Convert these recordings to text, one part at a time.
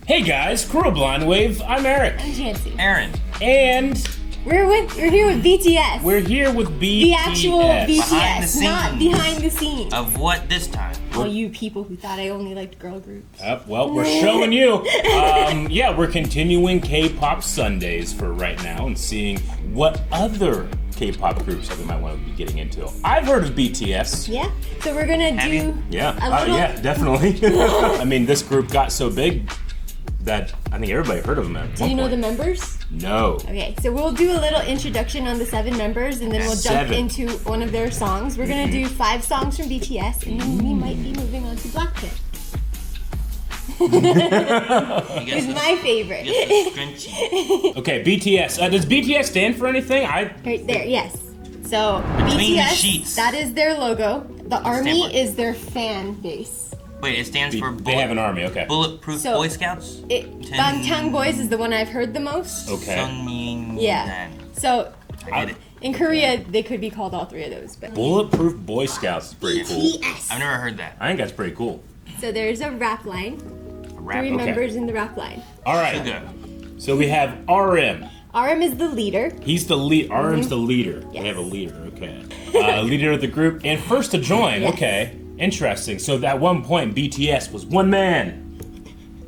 Hey guys, Cruel Blind Wave. I'm Eric. I'm Janci. Aaron. And we're here with BTS. We're here with BTS. The actual BTS, Behind the not behind the scenes. Of what this time? All you people who thought I only liked girl groups. Well, we're showing you. We're continuing K-pop Sundays for right now and seeing what other K-pop groups that we might want to be getting into. I've heard of BTS. Yeah, so we're gonna do Yeah, definitely. I mean, this group got so big that I think everybody heard of them at one Do you know point. the members? No. Okay, so we'll do a little introduction on the 7 members, and then we'll jump into one of their songs. We're gonna do 5 songs from BTS, and then we might be moving on to Blackpink. It's my favorite. Okay, BTS. Does BTS stand for anything? Right there, yes. So Between BTS, the sheets. that is their logo. The army for? is their fan base. Wait, it stands for They have an army, okay. Bulletproof So, Boy Scouts? Bangtan Boys is the one I've heard the most. Okay. Sunmin. Yeah. So I get it. in Korea, they could be called all 3 of those. But Bulletproof Boy Scouts is pretty cool. BTS. I've never heard that. I think that's pretty cool. So there's a rap line. A rap. 3 members in the rap line. All right. Sugar. So we have RM. RM is the leader. He's the lead. RM's the leader. Yes. We have a leader. Okay. Leader of the group and first to join. Yes. Okay. Interesting. So at one point, BTS was one man.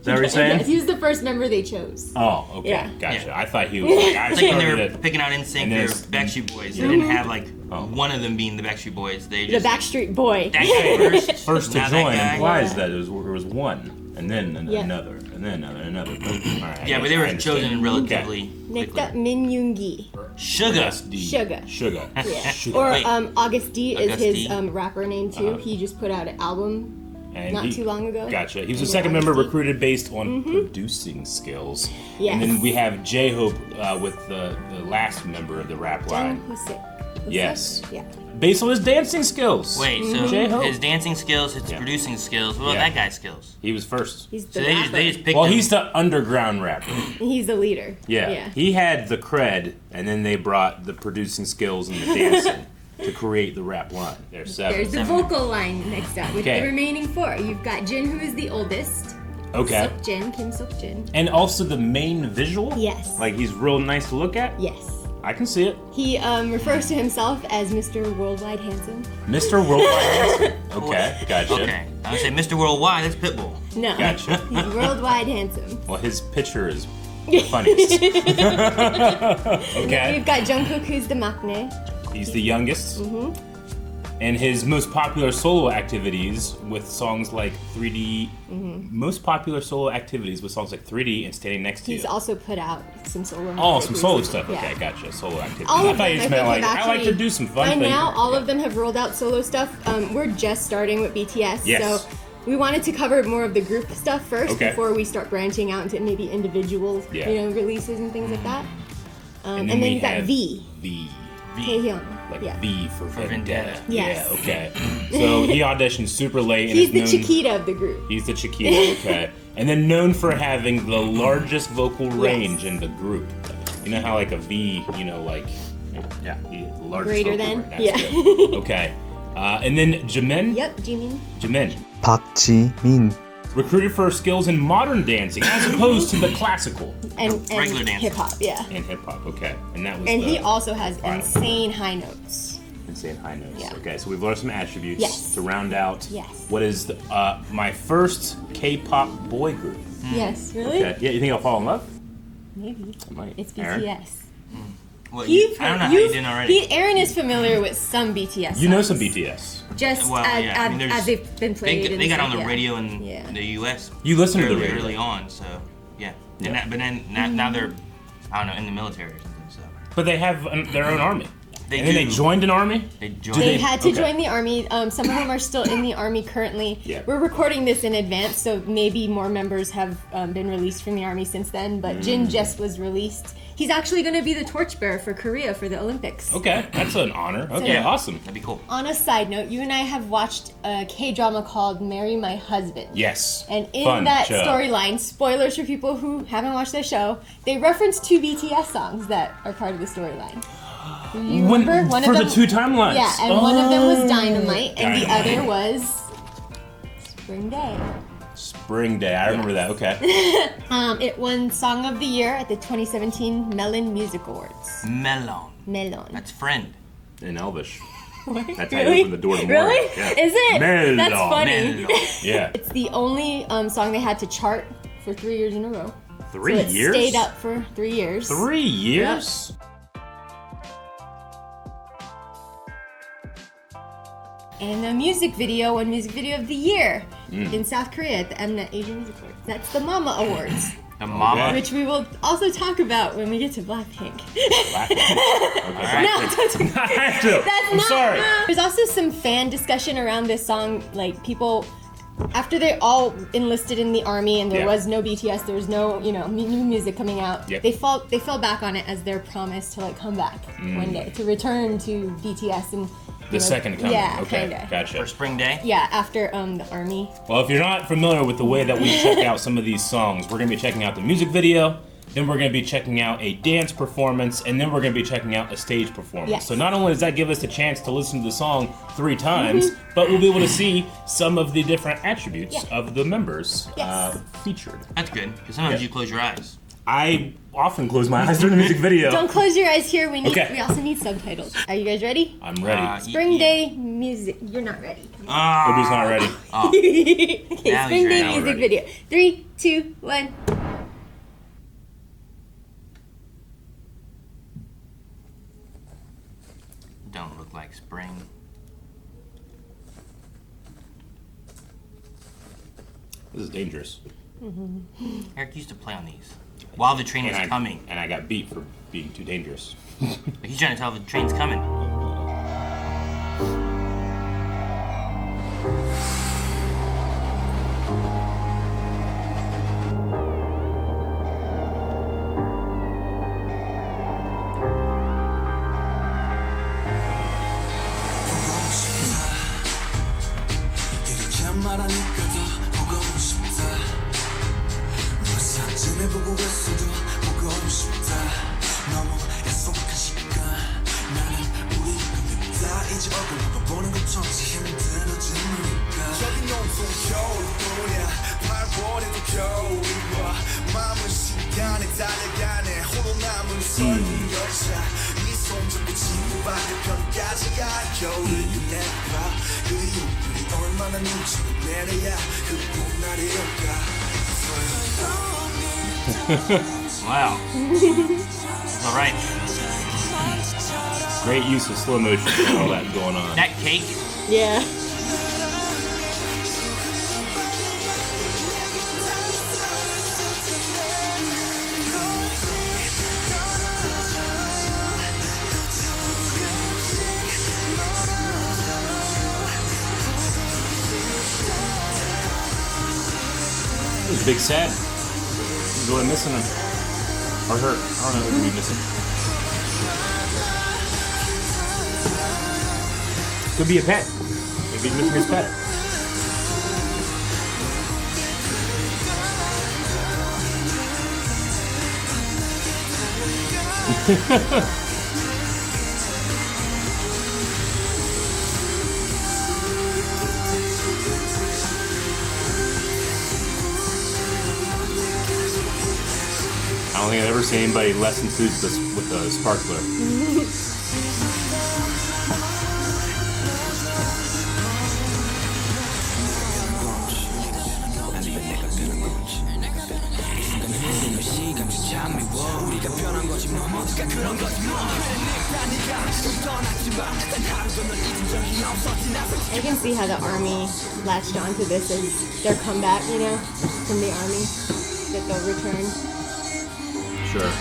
Is that what you're saying? Yes, he was the first member they chose. Oh, okay. Yeah. Gotcha. Yeah. I thought he was like, I It's like when they started were it. picking out NSYNC And or there's- Backstreet Boys. They didn't have like Oh. one of them being the Backstreet Boys. They The just Backstreet Boy. that guy first. First to now that join guy. implies Yeah. that there was one, and then Yeah. another, and then another. All right, Yeah, but they I were understand. chosen relatively Next quickly. up, Min Yoongi. Sugar. Sugar. Sugar. Yeah. Sugar. Or Wait. August D is August his D. rapper name too. He just put out an album And not too long ago. Gotcha. He was the And second then member August D. recruited based on producing skills. Yes. And then we have J-Hope with the last member of the rap line. Jung Hoseok. Yes. Yeah. Based on his dancing skills. Wait, so J-Hope. his dancing skills, his Yeah. producing skills, what about Yeah. that guy's skills? He was first. He's the So they rapper. just picked Well, him. he's the underground rapper. He's the leader. Yeah. He had the cred, and then they brought the producing skills and the dancing to create the rap line. There's 7. There's the vocal line next up with Okay. the remaining 4. You've got Jin, who is the oldest. Okay. Seokjin, Kim Seokjin. And also the main visual? Yes. Like he's real nice to look at? Yes. I can see it. He refers to himself as Mr. Worldwide Handsome. Mr. Worldwide. Okay, gotcha. Okay. I would say Mr. Worldwide, that's Pitbull. No. Gotcha. He's Worldwide Handsome. Well, his picture is the funniest. Okay. We've got Jungkook, who's the maknae. He's the youngest. And his most popular solo activities with songs like 3D, most popular solo activities with songs like 3D and Standing Next to He's You. also put out some solo. Oh, some solo releases. stuff. Yeah. Okay, gotcha. Solo activities. All I of thought them, you just I meant think, like, have I like to actually- do some fun By things. now, all of them have rolled out solo stuff. We're just starting with BTS, Yes. so we wanted to cover more of the group stuff first Okay. before we start branching out into maybe individual, Yeah. releases and things like that. And then then we you've got have V, V. Taehyung. Like Yeah. V for Vendetta. Yes. Yeah, okay. So he auditioned super late. And He's is the known, Chiquita of the group. He's the Chiquita, okay. And then known for having the largest vocal range in the group. You know how like a V, the largest Greater vocal than? range. That's Yeah. good. Okay. And then Jimin. Yep, Jimin. Jimin. 박지민, Recruited for skills in modern dancing as opposed to the classical And Regular dancing. hip hop, yeah. and hip hop. Okay. And that was And the he also has final. insane high notes. Insane high notes. Yeah. Okay, so we've learned some attributes Yes. to round out Yes. what is my first K-pop boy group. Yes, really? Okay. Yeah, you think I'll fall in love? Maybe. I might. It's Aaron? BTS. Well, You've I don't know how you've- you didn't already. Aaron is familiar with some BTS. You know songs. some BTS. Just Well, as, yeah, I mean, as there's- they've been played. They and got on stuff, the yeah. radio in Yeah. the U.S. You listen to the early, radio. early on, so yeah. Yeah. And that, but then now they're, I don't know, in the military or something. So But they have their own army. they And then they do. joined an army? They joined. Do They they- had to okay. join the army. Some of them are still in the army currently. Yeah. We're recording this in advance, so maybe more members have been released from the army since then. But Jin just was released. He's actually going to be the torchbearer for Korea for the Olympics. Okay, that's an honor. Okay, yeah. awesome. That'd be cool. On a side note, you and I have watched a K-drama called Marry My Husband. Yes. And in Fun that show. storyline, spoilers for people who haven't watched the show, they reference 2 BTS songs that are part of the storyline. You remember? One for of the them, 2 timelines. Yeah, and one of them was Oh. Dynamite, and the Dynamite. other was Spring Day. Spring Day. I remember that. Okay. It won Song of the Year at the 2017 Melon Music Awards. Melon. Melon. That's friend. In Elvish. What? That's how you open the door to morning. Really? Yeah. Is it? Melon. That's funny. Melon. Yeah. It's the only song they had to chart for 3 years in a row. 3 So it years? stayed up for 3 years. 3 years? And the music video won Music Video of the Year in South Korea at the Mnet Asian Music Awards. That's the Mama Awards, The mama. which we will also talk about when we get to Blackpink. Okay. No, I have to. that's I'm not. sorry. There's also some fan discussion around this song. Like people, after they all enlisted in the army and there Yeah. was no BTS, there was no new music coming out. Yep. They fell back on it as their promise to like come back one day to return to BTS and The second coming. Yeah, Okay. kinda. Gotcha. For Spring Day. Yeah, after the army. Well, if you're not familiar with the way that we check out some of these songs, we're going to be checking out the music video, then we're going to be checking out a dance performance, and then we're going to be checking out a stage performance. Yes. So not only does that give us a chance to listen to the song 3 times, but we'll be able to see some of the different attributes Yeah. of the members Yes. featured. That's good. Because sometimes Yeah. you close your eyes. I often close my eyes during the music video. Don't close your eyes here. We Okay. also need subtitles. Are you guys ready? I'm ready. Spring Day music. You're not ready. Ruby's not ready. Okay, Now Spring he's Day ready. music Ready. video. 3, 2, 1. Don't look like spring. This is dangerous. Eric used to play on these while the train was coming. And I got beat for being too dangerous. Like he's trying to tell the train's coming. Wow. All right. Great use of slow motion and all that going on. That cake. Yeah. It was big sad. He's really missing him. Or her. I don't know who we missing. Could be a pet. Maybe he's missing his pet. I don't think I've ever seen anybody less enthused with a sparkler. I can see how the army latched onto this as their comeback, from the army, that they'll return. Sure.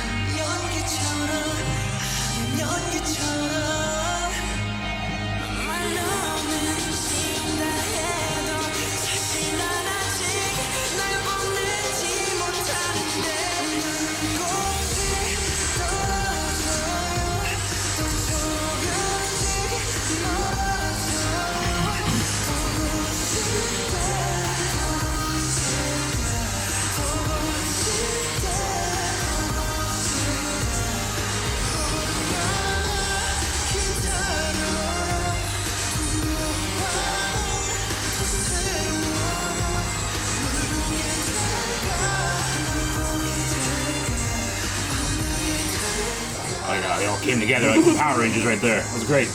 like they all came together like the Power Rangers right there. It was great.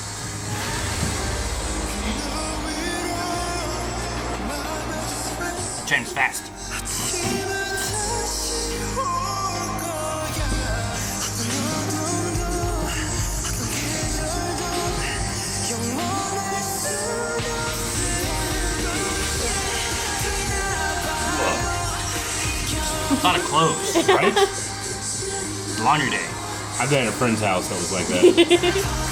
Trend's fast. A lot of clothes. Right? Laundry day. I've been at a friend's house that was like that.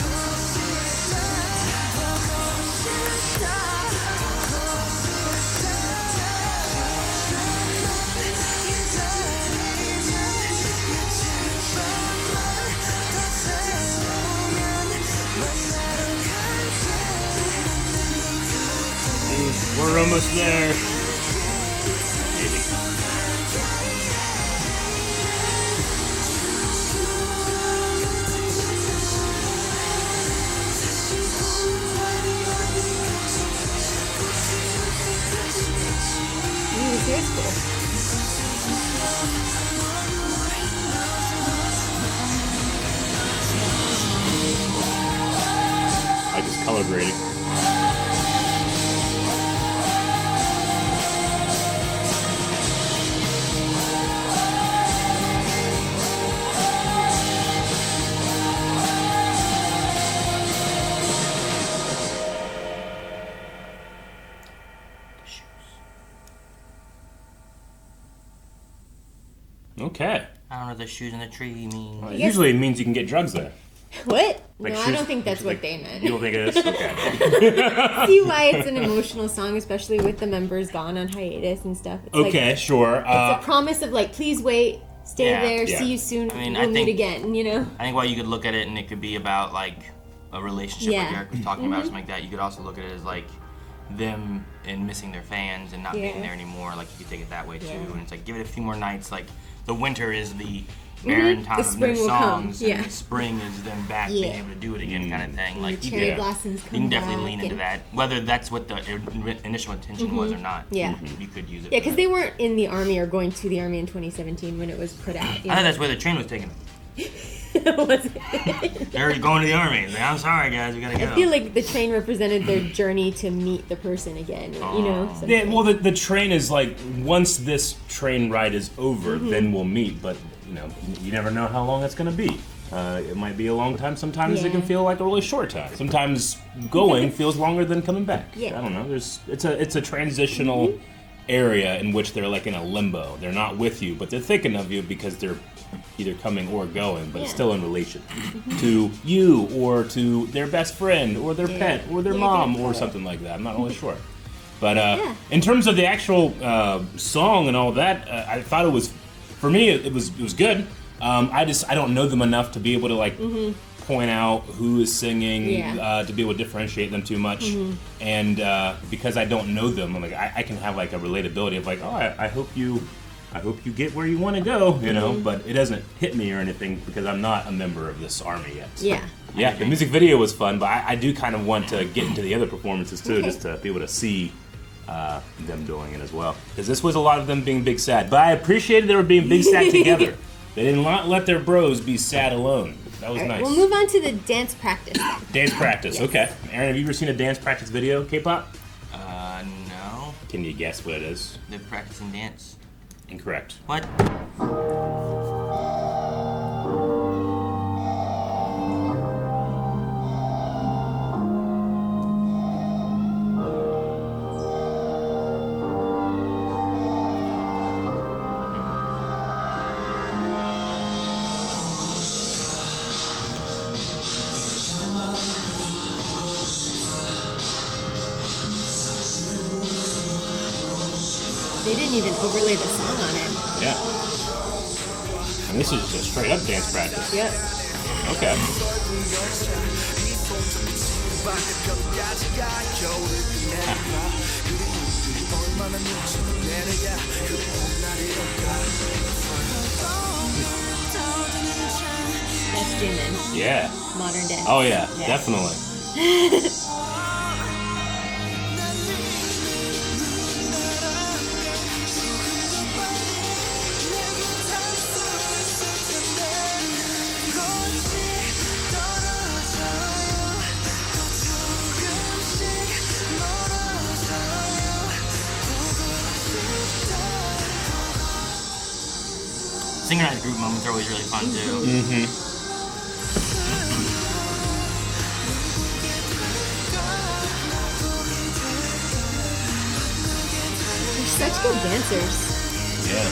We're almost there. Maybe. His hair's cool. I just color grading. Okay. I don't know what the shoes in the tree mean. Well, usually it means you can get drugs there. What? Like no, I shoes- don't think that's what like- they meant. You don't think it is? Okay. See why it's an emotional song, especially with the members gone on hiatus and stuff. It's Okay, like, sure. it's a promise of like, please wait, stay Yeah, there, yeah. see you soon, I mean, we'll I meet think- again, you know? I think while you could look at it and it could be about like a relationship Yeah. like Eric was talking about or something like that, you could also look at it as like them and missing their fans and not being Yeah. there anymore. Like you could take it that way too. Yeah. And it's like give it a few more nights. Like the winter is the barren time The of spring new will come, songs, yeah. and the spring is them back being Yeah. able to do it again, kind of thing. And Like the you cherry could, blossoms come you can definitely back lean into and- that. Whether that's what the initial intention was or not, Yeah. you could use it. Yeah, for because that. they weren't in the army or going to the army in 2017 when it was put out. You I know? thought that's where the train was taking them. Was it? They're going to the army. Like, I'm sorry, guys, we gotta go. I feel like the train represented their journey to meet the person again, you know? Oh. something. Yeah, well, the train is like, once this train ride is over, then we'll meet. But, you know, you never know how long it's going to be. It might be a long time. Sometimes it can Yeah. feel like a really short time. Sometimes going feels longer than coming back. Yeah. I don't know. It's a transitional area in which they're like in a limbo. They're not with you, but they're thinking of you because they're either coming or going, but it's Yeah. still in relation to you or to their best friend or their Yeah. pet or their Yeah, mom good or call. something like that. I'm not really sure. But Yeah. in terms of the actual song and all that, I thought it was, for me, it was good. I don't know them enough to be able to like point out who is singing, Yeah. to be able to differentiate them too much. And because I don't know them, I'm like I can have like a relatability of like, oh, I hope you get where you want to go, you know. But it doesn't hit me or anything because I'm not a member of this army yet. Yeah. Yeah, the music video was fun, but I do kind of want to get into the other performances too, Okay. just to be able to see them doing it as well. Because this was a lot of them being big sad, but I appreciated they were being big sad together. They did not let their bros be sad alone. That was All right, nice. we'll move on to the dance practice. Dance practice, Yes. okay. Aaron, have you ever seen a dance practice video, K-pop? No. Can you guess what it is? They're practicing dance. Incorrect. What? They didn't even overlay the song on it. Yeah. And this is just straight up dance practice. Yep. Okay. That's Jimin. Yeah. Modern dance. Oh yeah, Yeah. definitely. synchronized group moments are always really fun too. Mm-hmm. They're such good dancers. Yeah.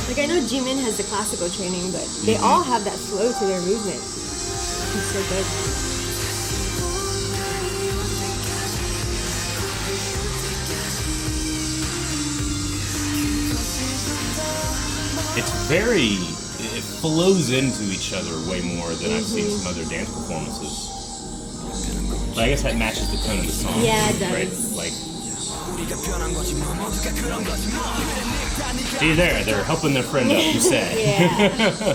Like I know Jimin has the classical training, but they all have that flow to their movement. It's so good. It flows into each other way more than I've seen some other dance performances. But I guess that matches the tone of the song. Yeah, it does. Right? Like, see there, they're helping their friend up, you said. Yeah.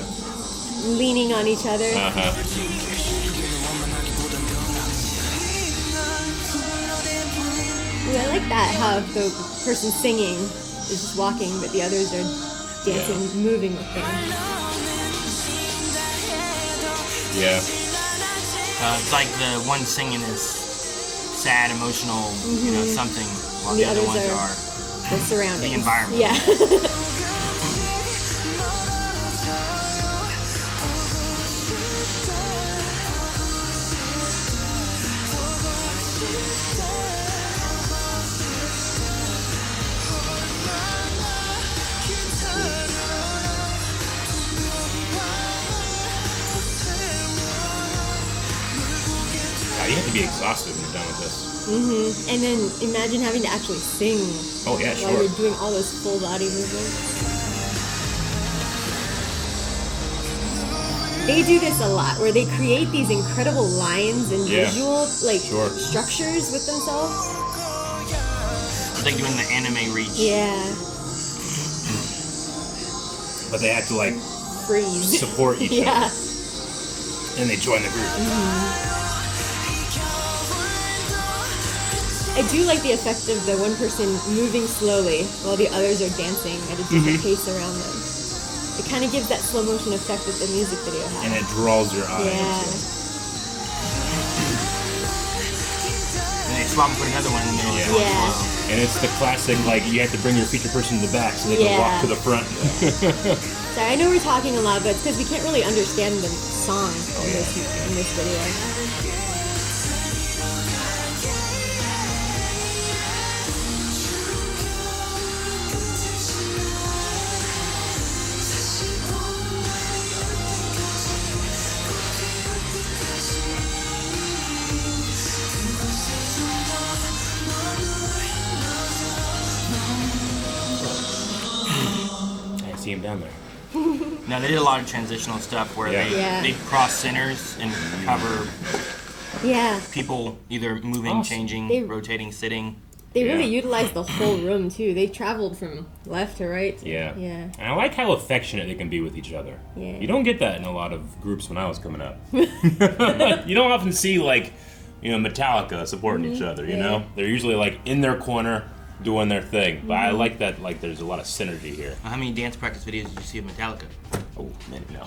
Leaning on each other. Uh-huh. Ooh, I like that, how the person singing is just walking, but the others are dancing, moving with them. Yeah. It's like the one singing is sad, emotional, you know, something, while And the other ones are the surroundings. the environment. Yeah. You have to be exhausted when you're done with this. And then imagine having to actually sing Oh, yeah, while sure. you're doing all those full body movements. They do this a lot, where they create these incredible lines and Yeah. visual Sure. structures with themselves. It's like doing the anime reach. Yeah, But they have to, like, freeze. support each Yeah. other. And they join the group. I do like the effect of the one person moving slowly while the others are dancing at a different pace around them. It kind of gives that slow motion effect that the music video has. And it draws your eye. Yeah. And they swap and put another one in the middle. Yeah. as well. Yeah. And it's the classic, like, you have to bring your feature person to the back so they can walk Yeah. to the front. Sorry, I know we're talking a lot, but it's because we can't really understand the song in this video. I see him down there. Now they did a lot of transitional stuff where Yeah. they cross centers and cover Yeah, people either moving, Awesome. changing, They- rotating, sitting. they really Yeah. utilized the whole room too. They traveled from left to right. Yeah. Yeah. And I like how affectionate they can be with each other. Yeah. You don't get that in a lot of groups when I was coming up. You don't often see, like, you know, Metallica supporting each other, you know? They're usually, like, in their corner doing their thing. But I like that, like, there's a lot of synergy here. How many dance practice videos did you see of Metallica? Oh, many, no.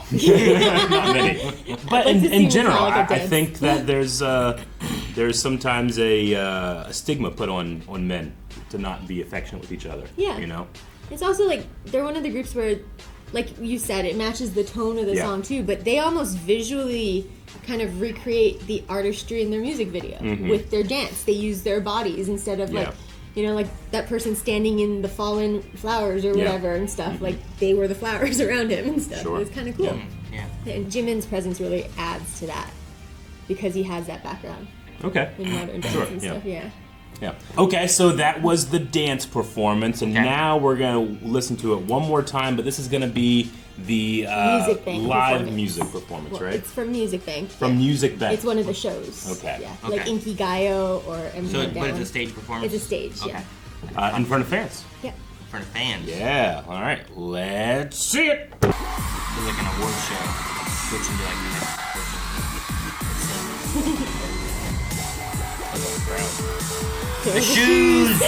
Not many. But Like to see in general, Metallica I dance. think that there's sometimes a stigma put on men to not be affectionate with each other. Yeah. You know? It's also like they're one of the groups where, like you said, it matches the tone of the Yeah. song too, but they almost visually kind of recreate the artistry in their music video with their dance. They use their bodies instead of like, Yeah. you know, like that person standing in the fallen flowers or Yeah. whatever and stuff. Like they were the flowers around him and stuff. Sure. It's kind of cool. Yeah. And Jimin's presence really adds to that because he has that background Okay. in modern dance Sure, and yeah. stuff. Yeah. Yeah. Okay, so that was the dance performance, and Okay. now we're gonna listen to it one more time. But this is gonna be the Music Bank live performance. music performance, Well, right? it's from Music Bank. From Music Bank. It's one of the shows. Okay. Yeah. Okay. Like Inkigayo or So, Emerald but it's Down. a stage performance? It's a stage, Okay. yeah. In front of fans. Yeah. For the fans. Yeah. All right. Let's see it. It's like an award show. Switching to like the next person. The shoes!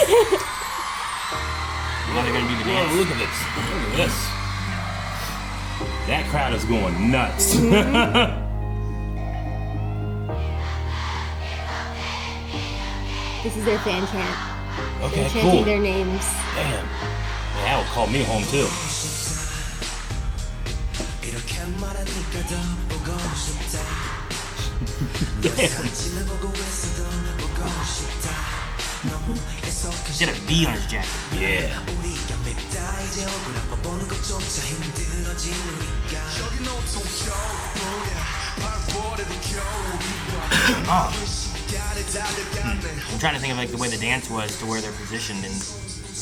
Now they're gonna do the Whoa, dance. look at this. Look at this. That crowd is going nuts. This is their fan chant. Okay, They're chanting cool. their names. Damn. That will call me home too. He's got a B on his jacket. Yeah. I'm trying to think of like the way the dance was to where they're positioned, and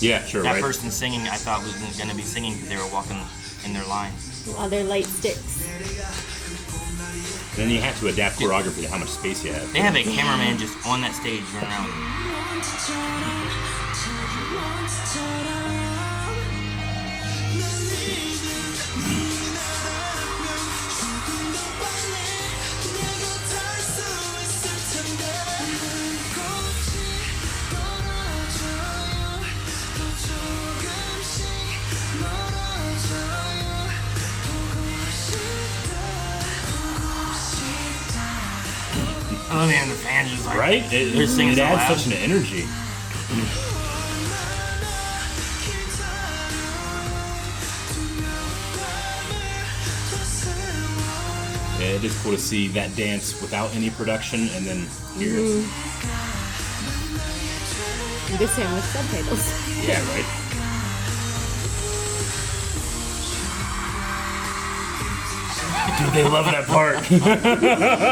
Yeah, sure, that right? person singing I thought wasn't going to be singing because they were walking in their line. While they're light sticks. Then you have to adapt choreography to how much space you have. They have a cameraman just on that stage running around. Oh man, the fans just like Right? they're singing It so adds loud. such an energy. Yeah, it is cool to see that dance without any production and then hear it. This time with subtitles. Yeah, right? Dude, they love that part.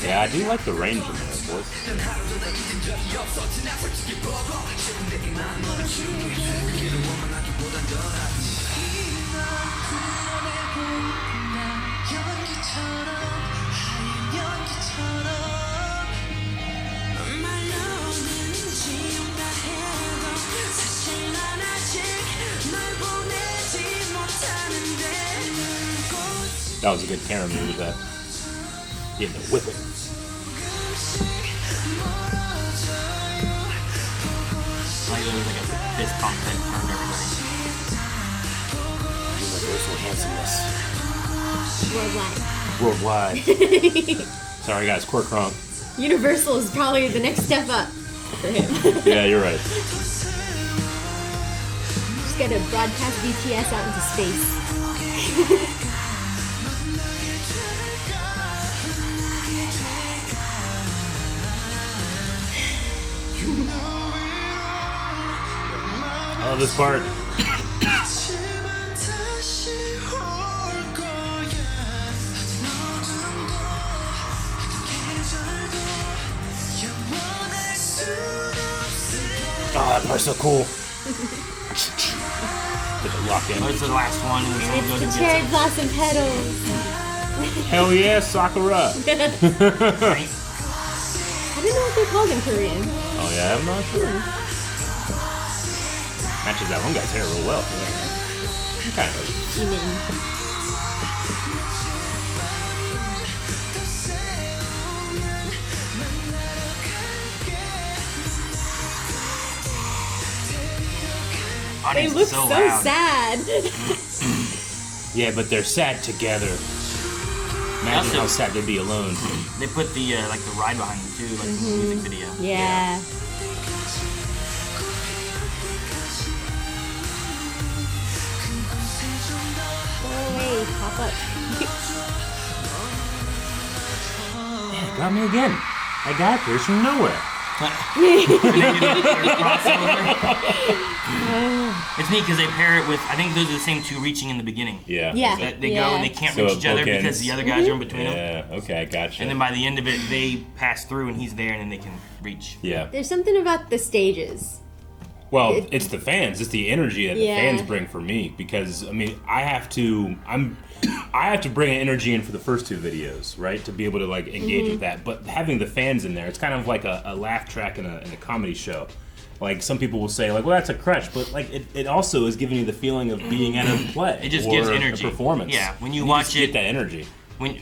Yeah, I do like the range in there, boys. That was a good camera move, that. Getting the whipping. Like it was like a fist pump that turned everybody. Universal handsomeness. Worldwide. Worldwide. Sorry guys, Core Crunk. Universal is probably the next step up for him. Yeah, you're right. Just gotta broadcast BTS out into space. I love this part. Oh, that part's so cool. Get the lock in. Oh, it's the last one, and it's all good It's to the cherry get blossom petals. Hell yeah, Sakura. I don't know what they're called in Korean. Oh yeah, I'm not sure. Matches that one guy's hair real well. Kind of. They audience look is so loud. sad. Yeah, but they're sad together. Imagine how sad they'd be alone. They put the like the ride behind them too, like the music video. Yeah. Go away, pop up. Yeah, it got me again. I got appears from nowhere. And they do their crossover. It's neat because they pair it with, I think those are the same two reaching in the beginning. Yeah. Yeah. That they go and they can't reach So each other bookends. because the other guys are in between them. Yeah, okay, gotcha. And then by the end of it, they pass through and he's there and then they can reach. Yeah. There's something about the stages. Well, it's the fans. It's the energy that the Yeah. fans bring for me because I mean I have to bring an energy in for the first two videos, right, to be able to like engage with that. But having the fans in there, it's kind of like a laugh track in a comedy show. Like some people will say, like, well, that's a crutch, but like it also is giving you the feeling of being at a play. It just or gives energy. A performance. Yeah, when you just watch get it- that energy. When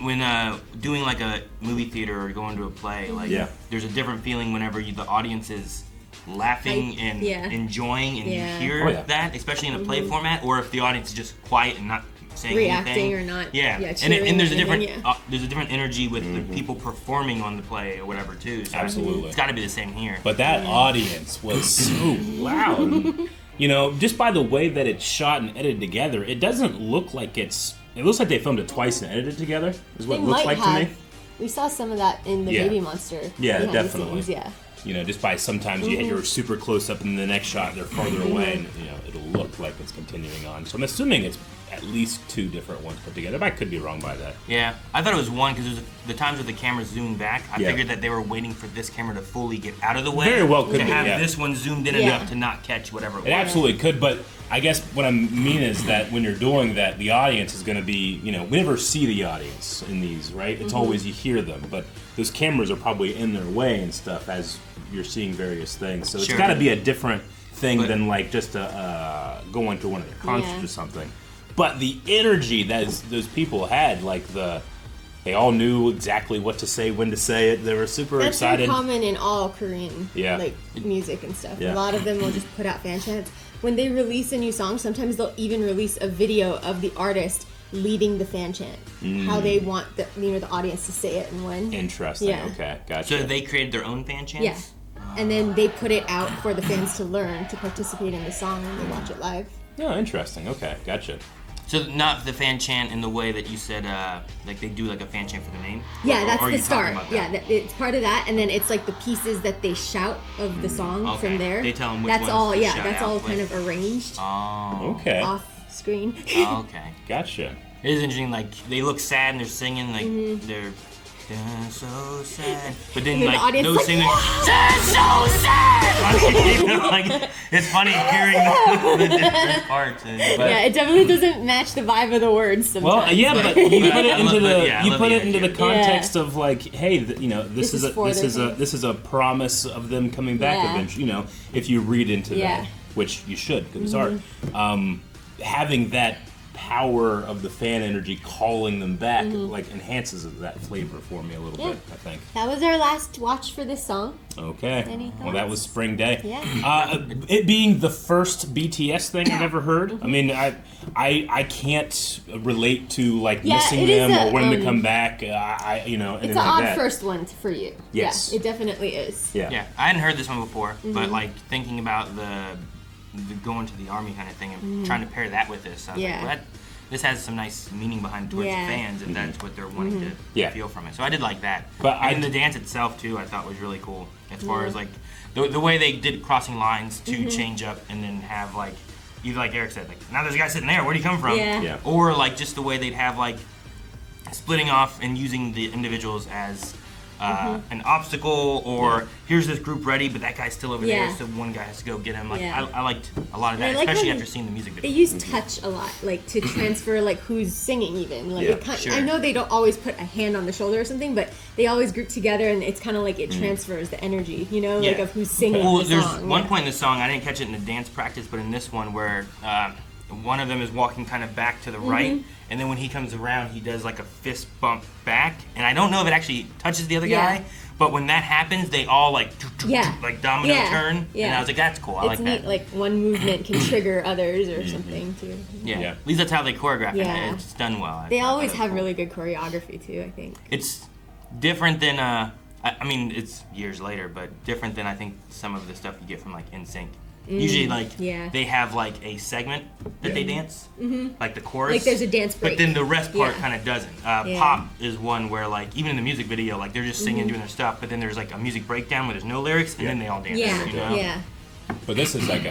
doing like a movie theater or going to a play, like Yeah. there's a different feeling whenever the audience is laughing and enjoying, and you hear that, especially in a play format, or if the audience is just quiet and not saying reacting anything. or not. And there's a different energy with the people performing on the play or whatever too. So Absolutely. it's got to be the same here. But that audience was so loud. You know, just by the way that it's shot and edited together, it doesn't look like it looks like they filmed it twice and edited together, is what it looks like to me. We saw some of that in the Baby Monster. Yeah, definitely. Scenes, You know, just by sometimes you're super close up, and the next shot they're farther away, and you know it'll look like it's continuing on. So I'm assuming it's at least 2 different ones put together. But I could be wrong by that. Yeah, I thought it was one because the times where the camera zoomed back, I figured that they were waiting for this camera to fully get out of the way. Very well could to be, have this one zoomed in enough to not catch whatever it was. It absolutely could, but I guess what I mean is that when you're doing that, the audience is going to be, you know, we never see the audience in these, right? It's always you hear them, but those cameras are probably in their way and stuff as you're seeing various things. So it's got to be a different thing than like just going to one of their concerts or something. But the energy that those people had, like they all knew exactly what to say, when to say it. They were super excited. That's common in all Korean like music and stuff. A lot of them will just put out fan chants. When they release a new song, sometimes they'll even release a video of the artist leading the fan chant, how they want the audience to say it and when. Interesting. Okay, gotcha. So they created their own fan chants? Yeah. And then they put it out for the fans to learn to participate in the song when they watch it live. Oh, interesting. Okay, gotcha. So not the fan chant in the way that you said, like they do like a fan chant for the name? Yeah, that's the start. Yeah, it's part of that, and then it's like the pieces that they shout of the song from there. They tell them which that's ones all. to Yeah, shout that's out all with. kind of arranged. Oh. Okay. Off screen. Okay. Gotcha. It is interesting. Like they look sad and they're singing like they're so sad, but then the like audience those like, singing they're so sad. You know, like it's funny hearing the different parts. But, yeah, it definitely doesn't match the vibe of the words sometimes. Well, yeah, but you put it into the the context of like, hey, you know, this is a promise of them coming back eventually. You know, if you read into that, which you should because it's art, having that power of the fan energy calling them back like enhances that flavor for me a little bit, I think. That was our last watch for this song. Okay. Any Well, that was Spring Day. Yeah. It being the first BTS thing I've ever heard. I mean, I can't relate to like missing them or when to come back. You know, it's an odd first one for you. Yes. Yeah, it definitely is. Yeah, I hadn't heard this one before, but like thinking about the going to the army kind of thing and trying to pair that with this, I was like, well, this has some nice meaning behind towards the fans if that's what they're wanting to feel from it. So I did like that. But the dance itself too, I thought was really cool as far as like the way they did crossing lines to change up and then have like either like Eric said, like now there's a guy sitting there, where'd he come from? Yeah. Or like just the way they'd have like splitting off and using the individuals as an obstacle, or here's this group ready, but that guy's still over there, so one guy has to go get him. Like I liked a lot of that, especially after seeing the music video. They use touch a lot, like to transfer like who's singing even. Like I know they don't always put a hand on the shoulder or something, but they always group together, and it's kind of like it transfers the energy, you know, like of who's singing the song. There's one point in the song, I didn't catch it in the dance practice, but in this one where one of them is walking kind of back to the right, and then when he comes around, he does like a fist bump back, and I don't know if it actually touches the other guy, but when that happens, they all like domino turn, and I was like, that's cool. I like that. Like one movement can trigger others or something too. Yeah, at least that's how they choreograph it. It's done well. They always have really good choreography too, I think. It's different than I mean, it's years later, but different than I think some of the stuff you get from like NSYNC. Usually, like, they have, like, a segment that they dance, like the chorus. Like, there's a dance break. But then the rest part kind of doesn't. Pop is one where, like, even in the music video, like, they're just singing, doing their stuff, but then there's, like, a music breakdown where there's no lyrics, and then they all dance. Yeah. But this is like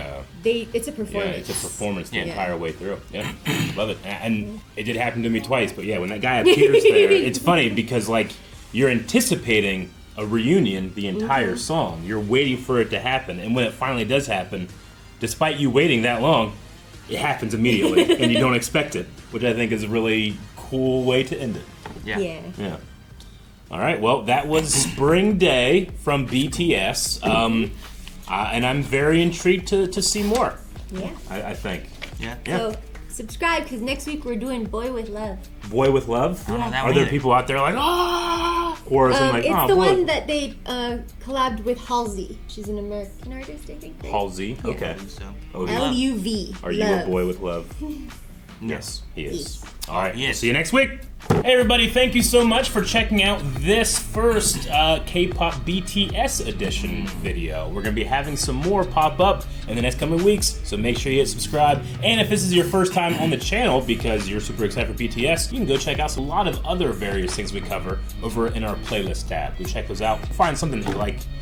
it's a performance. Yeah, it's a performance the entire way through. Yeah, love it. And it did happen to me twice, but yeah, when that guy appears there, it's funny because, like, you're anticipating a reunion the entire song. You're waiting for it to happen, and when it finally does happen, despite you waiting that long, it happens immediately, and you don't expect it, which I think is a really cool way to end it. Yeah. All right, well, that was Spring Day from BTS, and I'm very intrigued to see more. Yeah. I think. Yeah. So subscribe, because next week we're doing Boy with Love. Boy with Love? Yeah. Are there people out there like, ah? Or something like, it's the one that they collabed with Halsey. She's an American artist, I think. Right? Halsey? Yeah. Okay. So. L-U-V. Are you a boy with love? Yes, he is. Yes. All right, we'll see you next week. Hey everybody, thank you so much for checking out this first K-pop BTS edition video. We're going to be having some more pop up in the next coming weeks, so make sure you hit subscribe. And if this is your first time on the channel because you're super excited for BTS, you can go check out a lot of other various things we cover over in our playlist tab. Go check those out. Find something that you like,